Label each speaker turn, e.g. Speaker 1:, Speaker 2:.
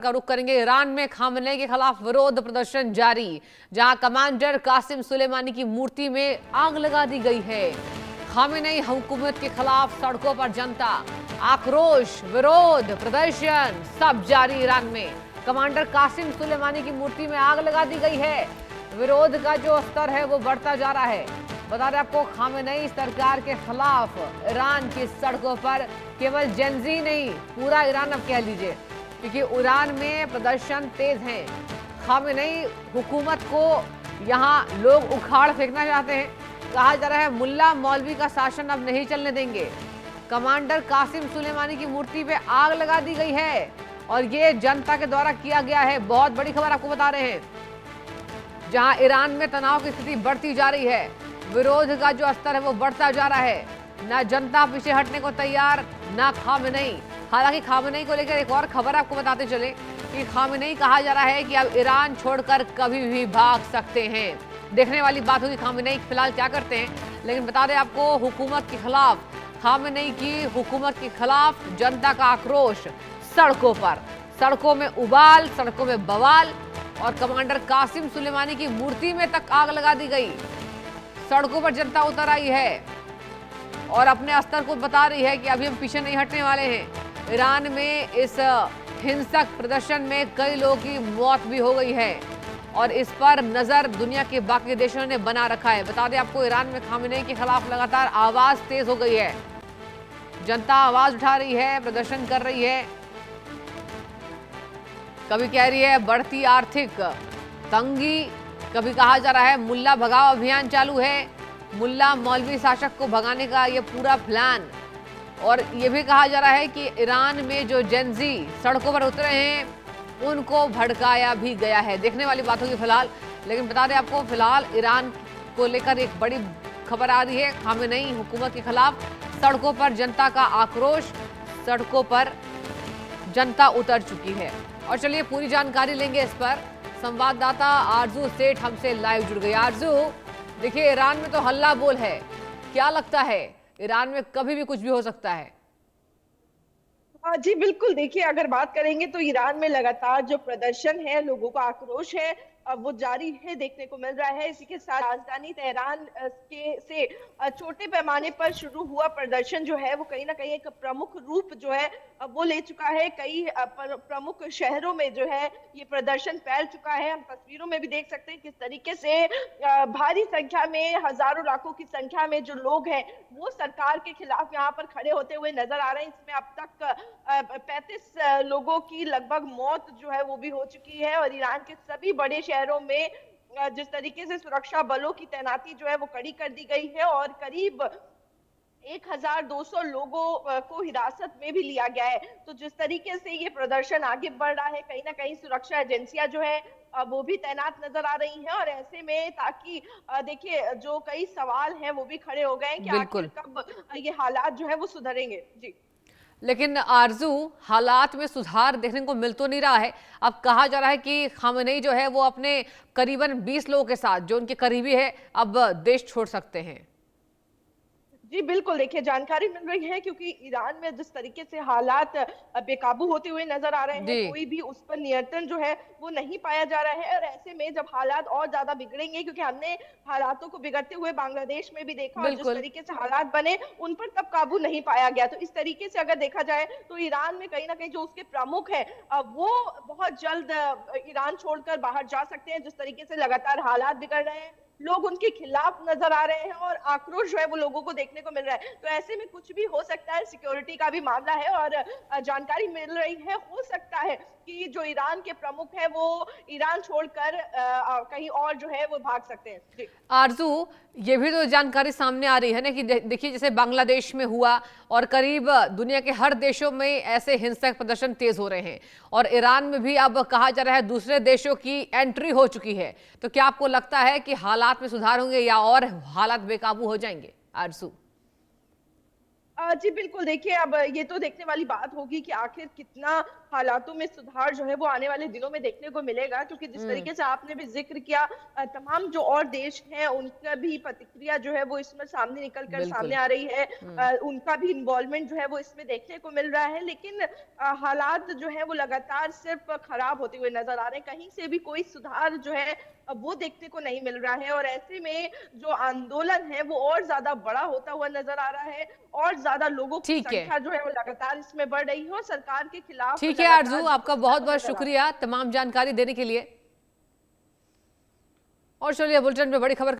Speaker 1: का रुख करेंगे। ईरान में खामनेई के खिलाफ विरोध प्रदर्शन जारी, जहां कमांडर कासिम सुलेमानी की मूर्ति में आग लगा दी गई है। खामनेई हुकूमत के खिलाफ सड़कों पर जनता, आक्रोश, विरोध प्रदर्शन सब जारी। ईरान में कमांडर कासिम सुलेमानी की मूर्ति में आग लगा दी गई है। विरोध का जो स्तर है वो बढ़ता जा रहा है। बता दें आपको, खामनेई सरकार के खिलाफ ईरान की सड़कों पर केवल जेंजी नहीं, पूरा ईरान अब कह लीजिए, क्योंकि ईरान में प्रदर्शन तेज हैं। खामनेई हुकूमत को यहां लोग उखाड़ फेंकना चाहते हैं। कहा जा रहा है मुल्ला मौलवी का शासन अब नहीं चलने देंगे। कमांडर कासिम सुलेमानी की मूर्ति पे आग लगा दी गई है और ये जनता के द्वारा किया गया है। बहुत बड़ी खबर आपको बता रहे हैं, जहां ईरान में तनाव की स्थिति बढ़ती जा रही है, विरोध का जो स्तर है वो बढ़ता जा रहा है। ना जनता पीछे हटने को तैयार, ना खामनेई। हालांकि खामनेई को लेकर एक और खबर आपको बताते चले कि खामनेई कहा जा रहा है कि अब ईरान छोड़कर कभी भी भाग सकते हैं। देखने वाली बात होगी खामनेई फिलहाल क्या करते हैं। लेकिन बता दें आपको, हुकूमत के खिलाफ, खामनेई की हुकूमत के खिलाफ जनता का आक्रोश सड़कों पर, सड़कों में उबाल, सड़कों में बवाल। और कमांडर कासिम सुलेमानी की मूर्ति में तक आग लगा दी गई। सड़कों पर जनता उतर आई है और अपने स्तर को बता रही है कि अभी हम पीछे नहीं हटने वाले हैं। ईरान में इस हिंसक प्रदर्शन में कई लोगों की मौत भी हो गई है और इस पर नजर दुनिया के बाकी देशों ने बना रखा है। बता दें आपको, ईरान में खामनेई के खिलाफ लगातार आवाज तेज हो गई है। जनता आवाज उठा रही है, प्रदर्शन कर रही है। कभी कह रही है बढ़ती आर्थिक तंगी, कभी कहा जा रहा है मुल्ला भगाओ अभियान चालू है, मुल्ला मौलवी शासक को भगाने का ये पूरा प्लान। और ये भी कहा जा रहा है कि ईरान में जो जेंजी सड़कों पर उतरे हैं उनको भड़काया भी गया है। देखने वाली बात होगी फिलहाल। लेकिन बता दें आपको, फिलहाल ईरान को लेकर एक बड़ी खबर आ रही है। खामनेई हुकूमत के खिलाफ सड़कों पर जनता का आक्रोश, सड़कों पर जनता उतर चुकी है। और चलिए पूरी जानकारी लेंगे इस पर। संवाददाता आरजू सेठ हमसे लाइव जुड़ गई। आरजू, देखिए ईरान में तो हल्ला बोल है, क्या लगता है ईरान में कभी भी कुछ भी हो सकता है?
Speaker 2: जी बिल्कुल, देखिए अगर बात करेंगे तो ईरान में लगातार जो प्रदर्शन है, लोगों का आक्रोश है, वो जारी है, देखने को मिल रहा है। इसी के साथ राजधानी तेहरान के से छोटे पैमाने पर शुरू हुआ प्रदर्शन जो है वो कहीं ना कहीं एक प्रमुख रूप जो है वो ले चुका है। कई प्रमुख शहरों में जो है ये प्रदर्शन फैल चुका है। हम तस्वीरों में भी देख सकते हैं किस तरीके से भारी संख्या में, हजारों लाखों की संख्या में जो लोग हैं वो सरकार के खिलाफ यहाँ पर खड़े होते हुए नजर आ रहे हैं। इसमें अब तक 35 लोगों की लगभग मौत जो है वो भी हो चुकी है और ईरान के सभी बड़े शहरों में जिस तरीके से सुरक्षा बलों की तैनाती जो है वो कड़ी कर दी गई है और करीब 1200 लोगों को हिरासत में भी लिया गया है। तो जिस तरीके से ये प्रदर्शन आगे बढ़ रहा है, कहीं ना कहीं सुरक्षा एजेंसियां जो है वो भी तैनात नजर आ रही हैं। और ऐसे में ताकि देखिए जो कई सवाल हैं वो भी खड़े हो गए हैं कि आखिर
Speaker 1: बिल्कुल।
Speaker 2: कब ये हालात जो है वो सुधरेंगे। जी
Speaker 1: लेकिन आरजू, हालात में सुधार देखने को मिल तो नहीं रहा है। अब कहा जा रहा है कि खामनेई जो है वो अपने करीबन 20 लोगों के साथ, जो उनके करीबी है, अब देश छोड़ सकते हैं।
Speaker 2: जी बिल्कुल, देखिए जानकारी मिल रही है क्योंकि ईरान में जिस तरीके से हालात बेकाबू होते हुए नजर आ रहे हैं,
Speaker 1: जी
Speaker 2: कोई भी उस पर नियंत्रण जो है वो नहीं पाया जा रहा है। और ऐसे में जब हालात और ज्यादा बिगड़ेंगे, क्योंकि हमने हालातों को बिगड़ते हुए बांग्लादेश में भी देखा और जिस
Speaker 1: बिल्कुल।
Speaker 2: तरीके से हालात बने उन पर तब काबू नहीं पाया गया। तो इस तरीके से अगर देखा जाए तो ईरान में कहीं ना कहीं जो उसके प्रमुख है वो बहुत जल्द ईरान छोड़कर बाहर जा सकते हैं। जिस तरीके से लगातार हालात बिगड़ रहे हैं, लोग उनके खिलाफ नजर आ रहे हैं और आक्रोश जो है वो लोगों को देखने को मिल रहा है। तो ऐसे में कुछ भी हो सकता है, सिक्योरिटी का भी मामला है और जानकारी मिल रही है, हो सकता है कि जो ईरान के प्रमुख है वो ईरान छोड़कर कहीं और जो है वो भाग सकते हैं। जी
Speaker 1: आरजू, ये भी तो जानकारी सामने आ रही है ना कि देखिए जैसे बांग्लादेश में हुआ और करीब दुनिया के हर देशों में ऐसे हिंसक प्रदर्शन तेज हो रहे हैं और ईरान में भी अब कहा जा रहा है दूसरे देशों की एंट्री हो चुकी है। तो क्या आपको लगता है कि हालात में सुधार होंगे या और हालात बेकाबू हो जाएंगे? आरजू,
Speaker 2: जी बिल्कुल, देखिए अब ये तो देखने वाली बात होगी कि आखिर कितना हालातों में सुधार जो है वो आने वाले दिनों में देखने को मिलेगा, क्योंकि जिस तरीके से आपने भी जिक्र किया तमाम जो और देश हैं उनका भी प्रतिक्रिया जो है वो इसमें सामने निकल कर सामने
Speaker 1: बिल्कुल।
Speaker 2: आ रही है। उनका भी इन्वॉल्वमेंट जो है वो इसमें देखने को मिल रहा है, लेकिन हालात जो है वो लगातार सिर्फ खराब होते हुए नजर आ रहे हैं। कहीं से भी कोई सुधार जो है वो देखने को नहीं मिल रहा है, और ऐसे में जो आंदोलन है वो और ज्यादा बड़ा होता हुआ नजर आ रहा है, और ज्यादा लोगों की
Speaker 1: ठीक है।
Speaker 2: संख्या जो है वो लगातार इसमें बढ़ रही है, और सरकार के खिलाफ
Speaker 1: ठीक है
Speaker 2: लगातार
Speaker 1: आरजू, आपका
Speaker 2: जनता
Speaker 1: बहुत
Speaker 2: को
Speaker 1: बहुत
Speaker 2: नजर आ रहा है।
Speaker 1: शुक्रिया तमाम जानकारी देने के लिए। और चलिए बुलेटिन में बड़ी खबर